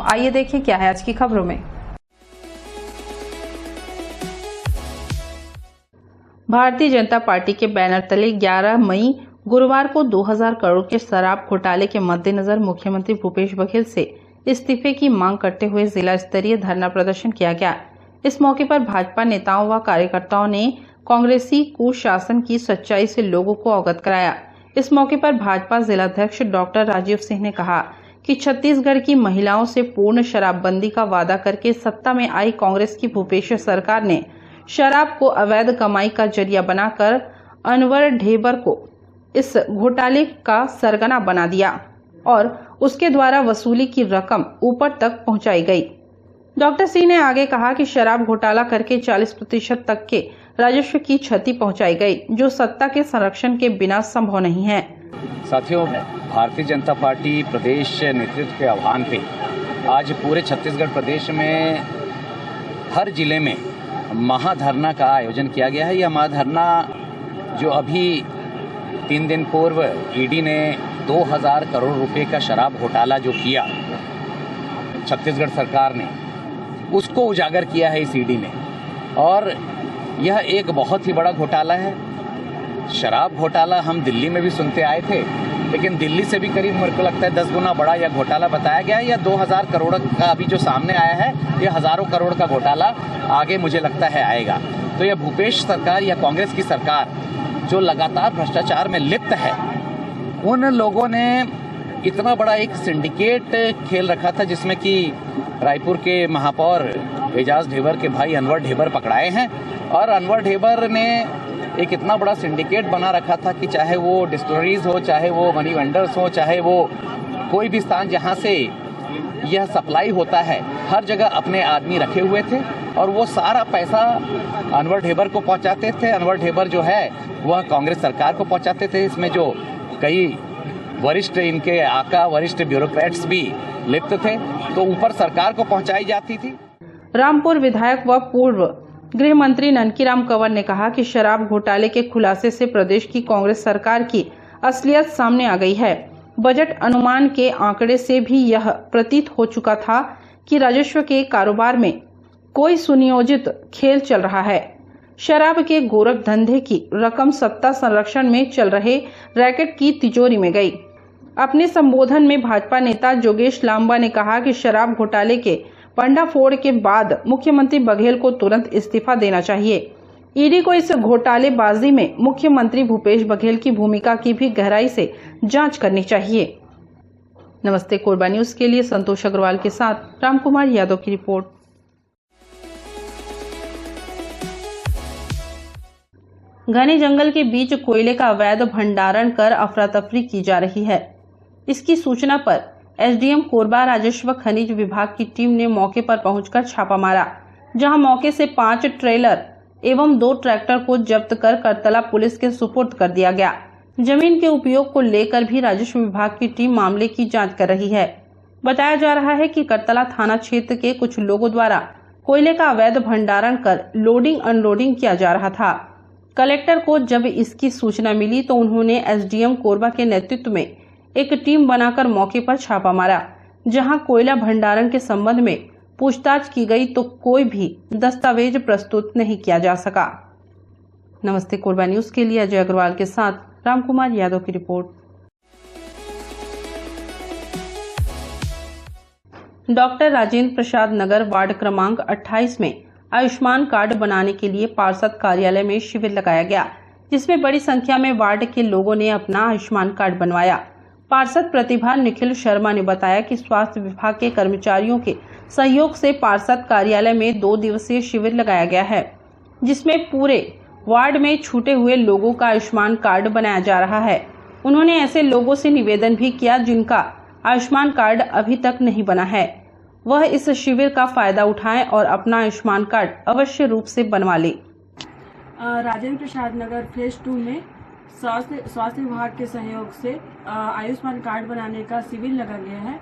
आइए देखिए क्या है आज की खबरों में। भारतीय जनता पार्टी के बैनर तले 11 मई गुरुवार को 2000 करोड़ के शराब घोटाले के मद्देनजर मुख्यमंत्री भूपेश बघेल से इस्तीफे की मांग करते हुए जिला स्तरीय धरना प्रदर्शन किया गया। इस मौके पर भाजपा नेताओं व कार्यकर्ताओं ने कांग्रेसी कुशासन की सच्चाई से लोगों को अवगत कराया। इस मौके पर भाजपा जिलाध्यक्ष डॉक्टर राजीव सिंह ने कहा कि छत्तीसगढ़ की महिलाओं से पूर्ण शराबबंदी का वादा करके सत्ता में आई कांग्रेस की भूपेश सरकार ने शराब को अवैध कमाई का जरिया बनाकर अनवर ढेबर को इस घोटाले का सरगना बना दिया और उसके द्वारा वसूली की रकम ऊपर तक पहुंचाई गई। डॉक्टर सिंह ने आगे कहा कि शराब घोटाला करके 40% तक के राजस्व की क्षति पहुंचाई गई, जो सत्ता के संरक्षण के बिना संभव नहीं है। साथियों, भारतीय जनता पार्टी प्रदेश नेतृत्व के आह्वान पे आज पूरे छत्तीसगढ़ प्रदेश में हर जिले में महाधरना का आयोजन किया गया है। यह महाधरना जो अभी 3 दिन पूर्व ईडी ने 2000 करोड़ रुपए का शराब घोटाला जो किया छत्तीसगढ़ सरकार ने, उसको उजागर किया है इस ईडी ने। और यह एक बहुत ही बड़ा घोटाला है। शराब घोटाला हम दिल्ली में भी सुनते आए थे, लेकिन दिल्ली से भी करीब मेरे को लगता है 10 गुना बड़ा यह घोटाला बताया गया है। यह 2000 करोड़ का अभी जो सामने आया है, यह हजारों करोड़ का घोटाला आगे मुझे लगता है आएगा। तो यह भूपेश सरकार या कांग्रेस की सरकार जो लगातार भ्रष्टाचार में लिप्त है, उन लोगों ने इतना बड़ा एक सिंडिकेट खेल रखा था जिसमें कि रायपुर के महापौर एजाज ढेबर के भाई अनवर ढेबर पकड़ाए हैं। और अनवर ढेबर ने एक इतना बड़ा सिंडिकेट बना रखा था कि चाहे वो डिस्टिलरीज हो, चाहे वो मनी वेंडर्स हो, चाहे वो कोई भी स्थान जहां से यह सप्लाई होता है, हर जगह अपने आदमी रखे हुए थे और वो सारा पैसा अनवर ढेबर को पहुंचाते थे। अनवर ढेबर जो है वह कांग्रेस सरकार को पहुंचाते थे। इसमें जो कई वरिष्ठ इनके आका वरिष्ठ ब्यूरोक्रेट्स भी लिप्त थे, तो ऊपर सरकार को पहुंचाई जाती थी। रामपुर विधायक व पूर्व गृह मंत्री ननकीराम कंवर ने कहा कि शराब घोटाले के खुलासे से प्रदेश की कांग्रेस सरकार की असलियत सामने आ गई है। बजट अनुमान के आंकड़े से भी यह प्रतीत हो चुका था कि राजस्व के कारोबार में कोई सुनियोजित खेल चल रहा है। शराब के गोरख धंधे की रकम सत्ता संरक्षण में चल रहे रैकेट की तिजोरी में गई। अपने संबोधन में भाजपा नेता जोगेश लांबा ने कहा कि शराब घोटाले के भंडाफोड़ के बाद मुख्यमंत्री बघेल को तुरंत इस्तीफा देना चाहिए। ईडी को इस घोटालेबाजी में मुख्यमंत्री भूपेश बघेल की भूमिका की भी गहराई से जांच करनी चाहिए। नमस्ते कोरबा न्यूज के लिए संतोष अग्रवाल के साथ रामकुमार यादव की रिपोर्ट। घने जंगल के बीच कोयले का अवैध भंडारण कर अफरा तफरी की जा रही है। इसकी सूचना पर एसडीएम कोरबा राजस्व खनिज विभाग की टीम ने मौके पर पहुंचकर छापा मारा, जहां मौके से 5 ट्रेलर एवं 2 ट्रैक्टर को जब्त कर करतला पुलिस के सुपुर्द कर दिया गया। जमीन के उपयोग को लेकर भी राजस्व विभाग की टीम मामले की जांच कर रही है। बताया जा रहा है कि करतला थाना क्षेत्र के कुछ लोगों द्वारा कोयले का अवैध भंडारण कर लोडिंग अनलोडिंग किया जा रहा था। कलेक्टर को जब इसकी सूचना मिली तो उन्होंने एसडीएम कोरबा के नेतृत्व में एक टीम बनाकर मौके पर छापा मारा, जहां कोयला भंडारण के संबंध में पूछताछ की गई तो कोई भी दस्तावेज प्रस्तुत नहीं किया जा सका। नमस्ते कोरबा न्यूज के लिए अजय अग्रवाल के साथ रामकुमार यादव की रिपोर्ट। डॉक्टर राजेंद्र प्रसाद नगर वार्ड क्रमांक 28 में आयुष्मान कार्ड बनाने के लिए पार्षद कार्यालय में शिविर लगाया गया, जिसमें बड़ी संख्या में वार्ड के लोगों ने अपना आयुष्मान कार्ड बनवाया। पार्षद प्रतिभा निखिल शर्मा ने बताया कि स्वास्थ्य विभाग के कर्मचारियों के सहयोग से पार्षद कार्यालय में 2 दिवसीय शिविर लगाया गया है, जिसमें पूरे वार्ड में छूटे हुए लोगों का आयुष्मान कार्ड बनाया जा रहा है। उन्होंने ऐसे लोगों से निवेदन भी किया जिनका आयुष्मान कार्ड अभी तक नहीं बना है, वह इस शिविर का फायदा उठाएं और अपना आयुष्मान कार्ड अवश्य रूप से बनवा ले। राजेंद्र प्रसाद नगर फेज 2 में स्वास्थ्य विभाग के सहयोग से आयुष्मान कार्ड बनाने का शिविर लगा गया है,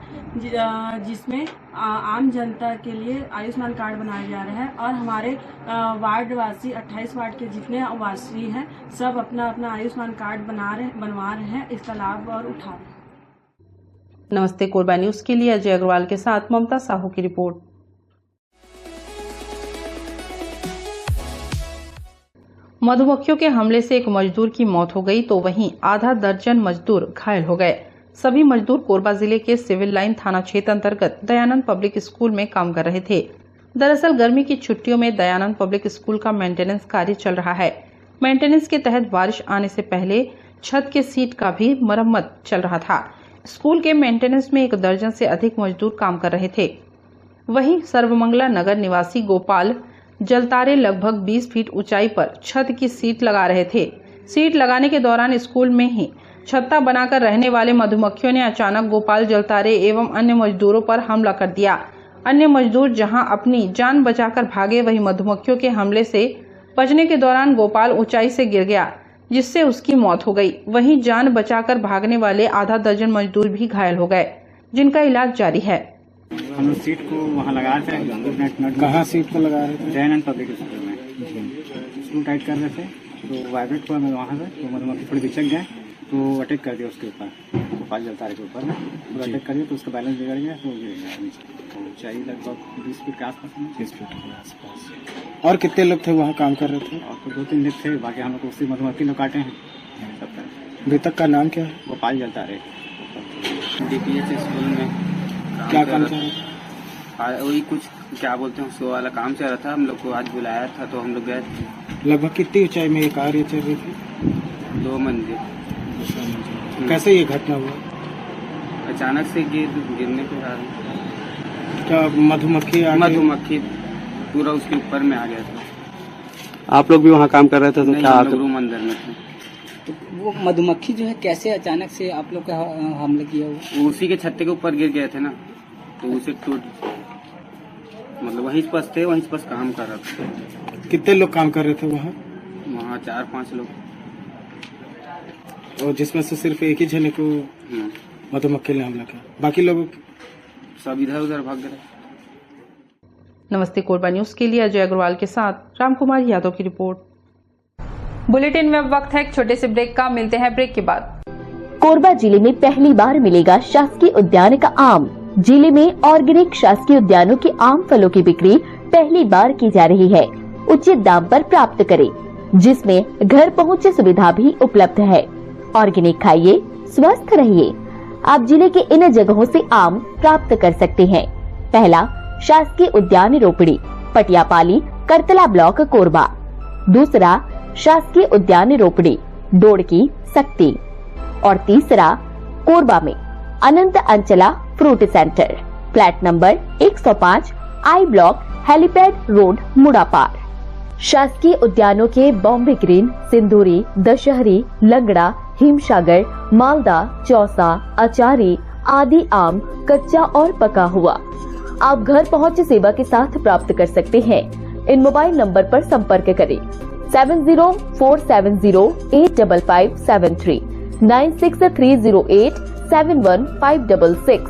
जिसमें आम जनता के लिए आयुष्मान कार्ड बनाया जा रहा है और हमारे वार्ड वासी 28 वार्ड के जितने वासी हैं सब अपना अपना आयुष्मान कार्ड बनवा रहे हैं, इसका लाभ और उठा रहे हैं। नमस्ते कोरबा न्यूज के लिए अजय अग्रवाल के साथ ममता साहू की रिपोर्ट। मधुमक्खियों के हमले से एक मजदूर की मौत हो गई तो वहीं आधा दर्जन मजदूर घायल हो गए। सभी मजदूर कोरबा जिले के सिविल लाइन थाना क्षेत्र अंतर्गत दयानंद पब्लिक स्कूल में काम कर रहे थे। दरअसल गर्मी की छुट्टियों में दयानंद पब्लिक स्कूल का मेंटेनेंस कार्य चल रहा है। मेंटेनेंस के तहत बारिश आने से पहले छत के सीट का भी मरम्मत चल रहा था। स्कूल के मेंटेनेंस में 1 दर्जन से अधिक मजदूर काम कर रहे थे। वहीं सर्वमंगला नगर निवासी गोपाल जलतारे लगभग 20 फीट ऊंचाई पर छत की सीट लगा रहे थे। सीट लगाने के दौरान स्कूल में ही छत्ता बनाकर रहने वाले मधुमक्खियों ने अचानक गोपाल जलतारे एवं अन्य मजदूरों पर हमला कर दिया। अन्य मजदूर जहां अपनी जान बचाकर भागे, वहीं मधुमक्खियों के हमले से बचने के दौरान गोपाल ऊंचाई से गिर गया, जिससे उसकी मौत हो गई। वहीं जान बचाकर भागने वाले आधा दर्जन मजदूर भी घायल हो गए, जिनका इलाज जारी है। हम लोग सीट को वहाँ लगाए थे। कहाँ सीट को लगा रहे थे? दयानंद पब्लिक स्कूल में स्कूल टाइट कर रहे थे तो वाइब्रेट हुआ मैं वहाँ से, तो मधुमक्खी थोड़ी बिचक गए तो अटैक कर दिया उसके ऊपर, गोपाल जलतारे के ऊपर में तो अटैक कर दिया तो उसका बैलेंस बिगड़ गया तो गिर गया नीचे। तो ऊंचाई लगभग 20 फीट के आसपास, 20 फीट के आसपास। और कितने लोग थे वहाँ काम कर रहे थे? और तो 2-3 लोग थे, बाकी हम लोग को उसी मधुमक्खी लोग काटे हैं सब तरह। मृतक का नाम क्या है? गोपाल जलतारे। DPS स्कूल में क्या काम कर रहे थे? वही कुछ क्या बोलते हैं उसको वाला काम चल रहा था। हम लोग को आज बुलाया था तो हम लोग गए थे। लगभग कितनी ऊंचाई में ये कार्य चल रही थी? 2 मंजिल। कैसे ये घटना हुआ? अचानक से गिरने के कारण क्या मधुमक्खी पूरा उसके ऊपर में आ गया था। आप लोग भी वहाँ काम कर रहे थे तो नहीं, क्या हम लोग रूम अंदर में थे। तो वो मधुमक्खी जो है कैसे अचानक से आप लोग का हमले किया हुआ? उसी के छत्ते के ऊपर गिर गए थे ना, तो उसे टूट मतलब वहीं पास थे, वहीं पास काम कर रहे थे। कितने लोग काम कर रहे थे वहाँ? वहाँ 4-5 लोग। और जिसमें से सिर्फ एक ही जने को मधुमक्खी ने हमला किया, बाकी लोग सब इधर उधर भाग गए। नमस्ते कोरबा न्यूज के लिए अजय अग्रवाल के साथ रामकुमार यादव की रिपोर्ट। बुलेटिन में वक्त है एक छोटे से ब्रेक का, मिलते हैं ब्रेक के बाद। कोरबा जिले में पहली बार मिलेगा शासकीय उद्यान का आम। जिले में ऑर्गेनिक शासकीय उद्यानों के आम फलों की बिक्री पहली बार की जा रही है। उचित दाम पर प्राप्त करें, जिसमें घर पहुँच सुविधा भी उपलब्ध है। ऑर्गेनिक खाइए, स्वस्थ रहिए। आप जिले के इन जगहों से आम प्राप्त कर सकते हैं। पहला, शासकीय उद्यान रोपड़ी, पटियापाली, करतला ब्लॉक, कोरबा। दूसरा, शासकीय उद्यान रोपड़ी, डोड़की, सक्ती। और तीसरा, कोरबा में Anant Anchala fruit centre, flat number 105, I block, helipad road, Mudapar. शासकीय उद्यानों के बॉम्बे ग्रीन, सिंदूरी, दशहरी, लंगड़ा, हिमसागर, मालदा, चौसा, अचारी आदि आम कच्चा और पका हुआ आप घर पहुंच सेवा के साथ प्राप्त कर सकते हैं। इन मोबाइल नंबर पर संपर्क करें 7047085573, 9630871566,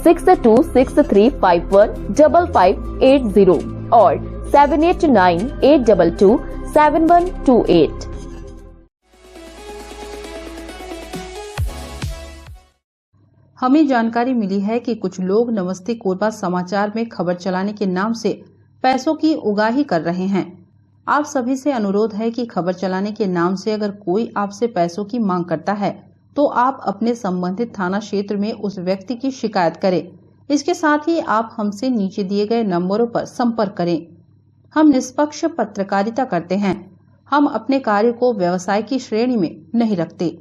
6263515580 और 7898227128। हमें जानकारी मिली है कि कुछ लोग नमस्ते कोरबा समाचार में खबर चलाने के नाम से पैसों की उगाही कर रहे हैं। आप सभी से अनुरोध है कि खबर चलाने के नाम से अगर कोई आपसे पैसों की मांग करता है तो आप अपने संबंधित थाना क्षेत्र में उस व्यक्ति की शिकायत करें। इसके साथ ही आप हमसे नीचे दिए गए नंबरों पर संपर्क करें। हम निष्पक्ष पत्रकारिता करते हैं। हम अपने कार्य को व्यवसाय की श्रेणी में नहीं रखते।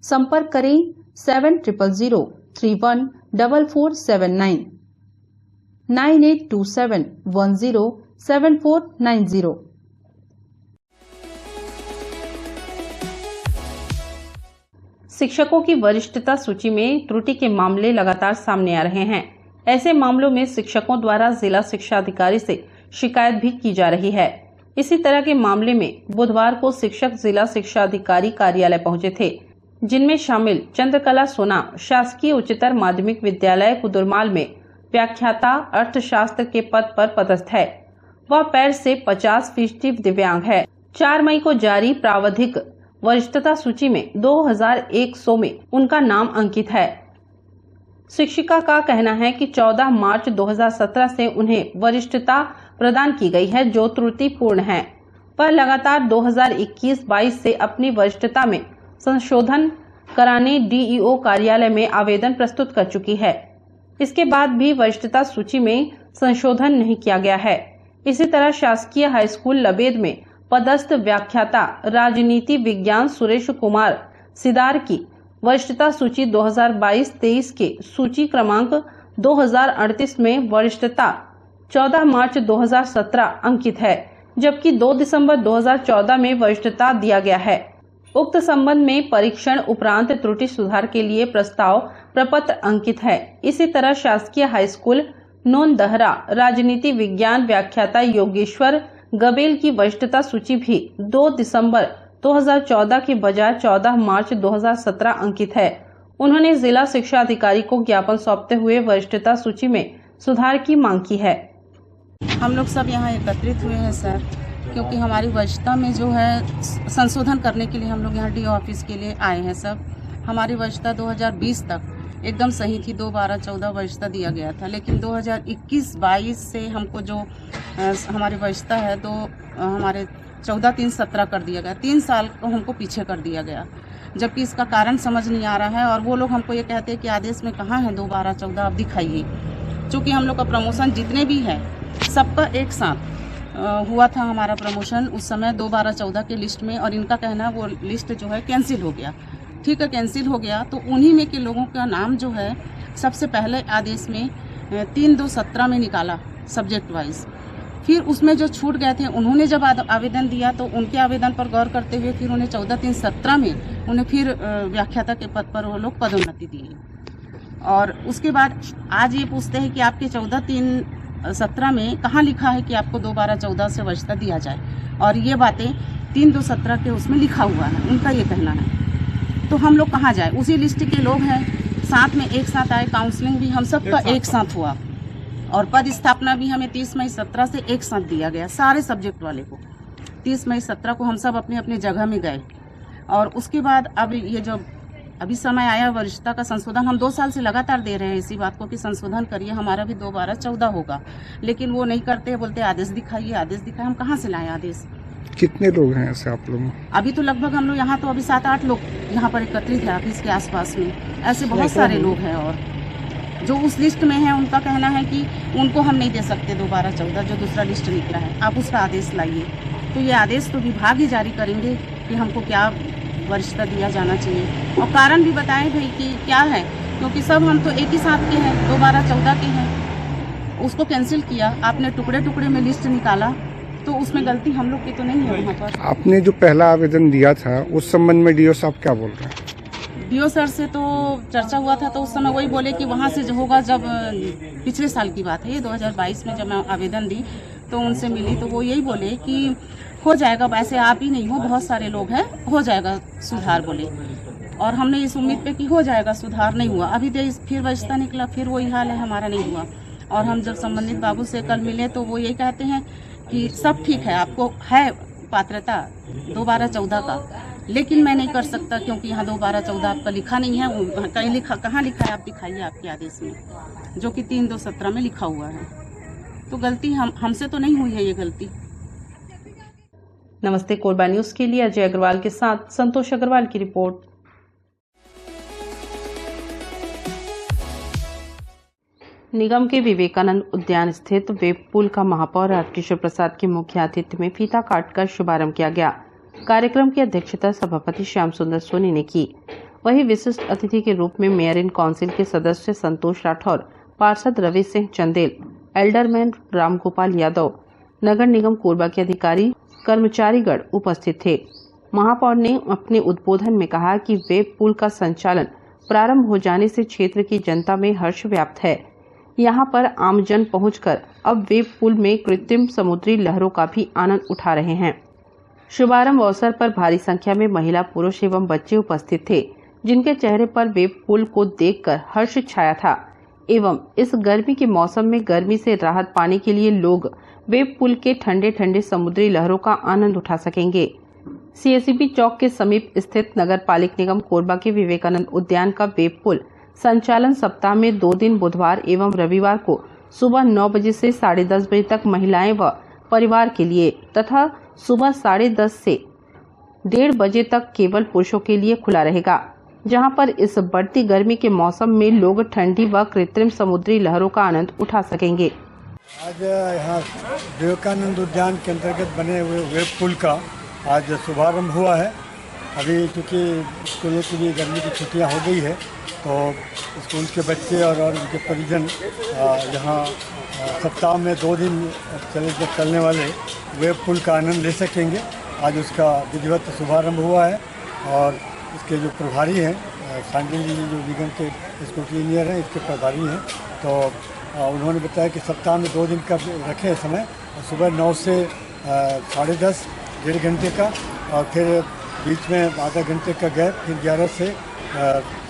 संपर्क करें 7000314479, 9827107490। शिक्षकों की वरिष्ठता सूची में त्रुटि के मामले लगातार सामने आ रहे हैं। ऐसे मामलों में शिक्षकों द्वारा जिला शिक्षा अधिकारी से शिकायत भी की जा रही है। इसी तरह के मामले में बुधवार को शिक्षक जिला शिक्षा अधिकारी कार्यालय पहुंचे थे, जिनमें शामिल चंद्रकला सोना शासकीय उच्चतर माध्यमिक विद्यालय कुदुरमाल में व्याख्याता अर्थशास्त्र के पद पर पदस्थ है। वह पैर से 50% दिव्यांग है। 4 मई को जारी प्रावधिक वरिष्ठता सूची में 2100 में उनका नाम अंकित है। शिक्षिका का कहना है कि 14 मार्च 2017 से उन्हें वरिष्ठता प्रदान की गई है, जो त्रुटिपूर्ण है, पर लगातार 2021-22 से अपनी वरिष्ठता में संशोधन कराने डीईओ कार्यालय में आवेदन प्रस्तुत कर चुकी है। इसके बाद भी वरिष्ठता सूची में संशोधन नहीं किया गया है। इसी तरह शासकीय हाई स्कूल लबेद में पदस्थ व्याख्याता राजनीति विज्ञान सुरेश कुमार सिदार की वरिष्ठता सूची 2022-23 के सूची क्रमांक 2038 में वरिष्ठता 14 मार्च 2017 अंकित है, जबकि 2 दिसंबर 2014 में वरिष्ठता दिया गया है। उक्त संबंध में परीक्षण उपरांत त्रुटि सुधार के लिए प्रस्ताव प्रपत्र अंकित है। इसी तरह शासकीय हाई स्कूल नोनदहरा राजनीति विज्ञान व्याख्याता योगेश्वर गबेल की वरिष्ठता सूची भी 2 दिसंबर 2014 के बजाय 14 मार्च 2017 अंकित है। उन्होंने जिला शिक्षा अधिकारी को ज्ञापन सौंपते हुए वरिष्ठता सूची में सुधार की मांग की है। हम लोग सब यहाँ एकत्रित हुए हैं सर, क्योंकि हमारी वरिष्ठता में जो है संशोधन करने के लिए हम लोग यहाँ डीओ ऑफिस के लिए आए हैं सब। हमारी वरिष्ठता 2020 तक एकदम सही थी, 2/12/14 वरिष्ठता दिया गया था, लेकिन 2021-22 से हमको जो हमारी वरिष्ठता है तो हमारे 14/3/17 कर दिया गया। 3 साल को हमको पीछे कर दिया गया, जबकि इसका कारण समझ नहीं आ रहा है। और वो लोग हमको ये कहते हैं कि आदेश में कहाँ है 2/12/14 आप दिखाइए। चूँकि हम लोग का प्रमोशन जितने भी है सबका एक साथ हुआ था हमारा प्रमोशन उस समय 2/12/14 के लिस्ट में, और इनका कहना वो लिस्ट जो है कैंसिल हो गया। ठीक है, कैंसिल हो गया तो उन्हीं में के लोगों का नाम जो है सबसे पहले आदेश में 3/2/17 में निकाला सब्जेक्ट वाइज। फिर उसमें जो छूट गए थे उन्होंने जब आवेदन दिया तो उनके आवेदन पर गौर करते हुए फिर उन्हें 14/3/17 में उन्हें फिर व्याख्याता के पद पर वो लोग पदोन्नति दिए। और उसके बाद आज ये पूछते हैं कि आपके 14/3/17 में कहाँ लिखा है कि आपको 2/12/14 से वरिष्ठता दिया जाए, और ये बातें 3/2/17 के उसमें लिखा हुआ है, उनका ये कहना है। तो हम लोग कहाँ जाए? उसी लिस्ट के लोग हैं, साथ में एक साथ आए, काउंसलिंग भी हम सबका एक साथ हुआ, और पद स्थापना भी हमें 30 मई 17 से एक साथ दिया गया सारे सब्जेक्ट वाले को। 30 मई 17 को हम सब अपने अपने जगह में गए, और उसके बाद अब ये जो अभी समय आया वरिष्ठता का संशोधन, हम 2 साल से लगातार दे रहे हैं इसी बात को कि संशोधन करिए, हमारा भी 2/12/14 होगा, लेकिन वो नहीं करते, बोलते आदेश दिखाइए, आदेश दिखाए। हम कहाँ से लाएं आदेश? कितने लोग हैं ऐसे आप लोग? अभी तो लगभग हम लोग यहाँ तो अभी 7-8 लोग यहाँ पर एकत्रित है ऑफिस के आसपास में, ऐसे बहुत सारे लोग हैं। और जो उस लिस्ट में है उनका कहना है कि उनको हम नहीं दे सकते 2/12/14, जो दूसरा लिस्ट निकला है, आप उसका आदेश लाइए। तो ये आदेश तो विभाग ही जारी करेंगे कि हमको क्या वरिष्ठता दिया जाना चाहिए, और कारण भी बताएं भाई कि क्या है, क्योंकि सब हम तो एक ही साथ के हैं, 2/12/14 के हैं। उसको कैंसिल किया, आपने टुकड़े टुकड़े में लिस्ट निकाला, तो उसमें गलती हम लोग की तो नहीं है वहाँ पर। आपने जो पहला आवेदन दिया था उस संबंध में डीओ साहब क्या बोल रहे हैं? डीओ सर से तो चर्चा हुआ था, तो उस समय वही बोले कि वहाँ से जो होगा, जब पिछले साल की बात है ये 2022 में जब मैं आवेदन दी तो उनसे मिली, तो वो यही बोले कि हो जाएगा, वैसे आप ही नहीं हो, बहुत सारे लोग हैं, हो जाएगा सुधार बोले। और हमने इस उम्मीद पे कि हो जाएगा सुधार, नहीं हुआ। अभी फिर वरिष्ठता निकला, फिर वही हाल है, हमारा नहीं हुआ। और हम जब संबंधित बाबू से कल मिले तो वो यही कहते हैं कि सब ठीक है, आपको है पात्रता 2/12/14 का, लेकिन मैं नहीं कर सकता क्योंकि यहाँ 2/12/14 आपका लिखा नहीं है। कहीं लिखा, कहाँ लिखा है आप दिखाइए आपके आदेश में, जो कि 3/2/17 में लिखा हुआ है। तो गलती हमसे तो नहीं हुई है ये गलती। नमस्ते कोरबा न्यूज के लिए अजय अग्रवाल के साथ संतोष अग्रवाल की रिपोर्ट। निगम के विवेकानंद उद्यान स्थित वेब पुल का महापौर राजकिशोर प्रसाद के मुख्य आतिथ्य में फीता काटकर शुभारंभ किया गया। कार्यक्रम की अध्यक्षता सभापति श्याम सुंदर सोनी ने की। वहीं विशिष्ट अतिथि के रूप में मेयर इन काउंसिल के सदस्य संतोष राठौर, पार्षद रवि सिंह चंदेल, एल्डरमैन रामगोपाल यादव, नगर निगम कोरबा के अधिकारी कर्मचारीगण उपस्थित थे। महापौर ने अपने उद्बोधन में कहा कि वेब पुल का संचालन प्रारंभ हो जाने से क्षेत्र की जनता में हर्ष व्याप्त है। यहाँ पर आमजन पहुंचकर अब वेब पुल में कृत्रिम समुद्री लहरों का भी आनंद उठा रहे हैं। शुभारंभ अवसर पर भारी संख्या में महिला, पुरुष एवं बच्चे उपस्थित थे, जिनके चेहरे पर वेब पुल को देखकर हर्ष छाया था। एवं इस गर्मी के मौसम में गर्मी से राहत पाने के लिए लोग वेब पुल के ठंडे ठंडे समुद्री लहरों का आनंद उठा सकेंगे। सीएसबी चौक के समीप स्थित नगर पालिक निगम कोरबा के विवेकानंद उद्यान का वेब पुल संचालन सप्ताह में 2 दिन बुधवार एवं रविवार को सुबह 9 बजे से 10:30 बजे तक महिलाएं व परिवार के लिए तथा सुबह 10:30 से 1:30 बजे तक केवल पुरुषों के लिए खुला रहेगा, जहां पर इस बढ़ती गर्मी के मौसम में लोग ठंडी व कृत्रिम समुद्री लहरों का आनंद उठा सकेंगे। आज यहाँ विवेकानंद उद्यान के अंतर्गत बने हुए वेब पुल का आज शुभारंभ हुआ है। अभी चूँकि स्कूलों की भी गर्मी की छुट्टियाँ हो गई है, तो स्कूल के बच्चे और उनके परिजन यहाँ सप्ताह में 2 दिन चलने वाले वेब पुल का आनंद ले सकेंगे। आज उसका विधिवत शुभारंभ हुआ है और इसके जो प्रभारी हैं सांडिल जी जो निगम के स्कूटी इंजीनियर हैं, इसके प्रभारी हैं, तो उन्होंने बताया कि सप्ताह में 2 दिन का रखें समय, सुबह 9 से 10:30 1.5 घंटे का, और फिर बीच में आधा घंटे का गैप, फिर 11 से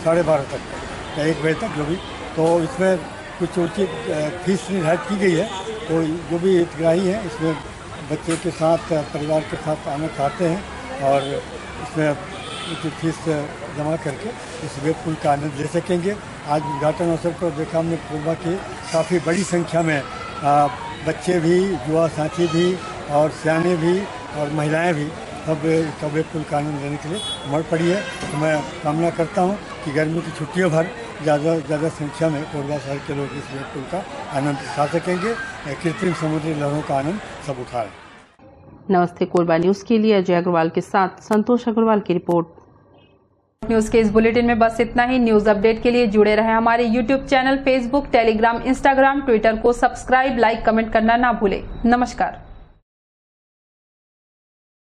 12:30 तक या 1 बजे तक जो भी। तो इसमें कुछ उचित फीस निर्धारित की गई है, तो जो भी हितग्राही हैं इसमें बच्चे के साथ परिवार के साथ आना चाहते हैं और इसमें उचित फीस जमा करके इस वेब पुल का आनंद ले सकेंगे। आज उद्घाटन अवसर पर देखा हमने कोरबा की काफ़ी बड़ी संख्या में बच्चे भी, युवा साथी भी और सियाने भी और महिलाएं भी सब वेब पुल का आनंद लेने के लिए उमड़ पड़ी है। तो मैं कामना करता हूं कि गर्मी की छुट्टियों भर ज़्यादा संख्या में कोरबा शहर के लोग इस वेब पुल का आनंद उठा सकेंगे। कृत्रिम समुद्री लहरों का आनंद सब उठा रहे। नमस्ते कोरबा न्यूज़ के लिए अजय अग्रवाल के साथ संतोष अग्रवाल की रिपोर्ट। न्यूज के इस बुलेटिन में बस इतना ही। न्यूज अपडेट के लिए जुड़े रहें हमारे YouTube channel, Facebook, Telegram, Instagram, Twitter को सब्सक्राइब, लाइक, कमेंट करना ना भूलें। नमस्कार।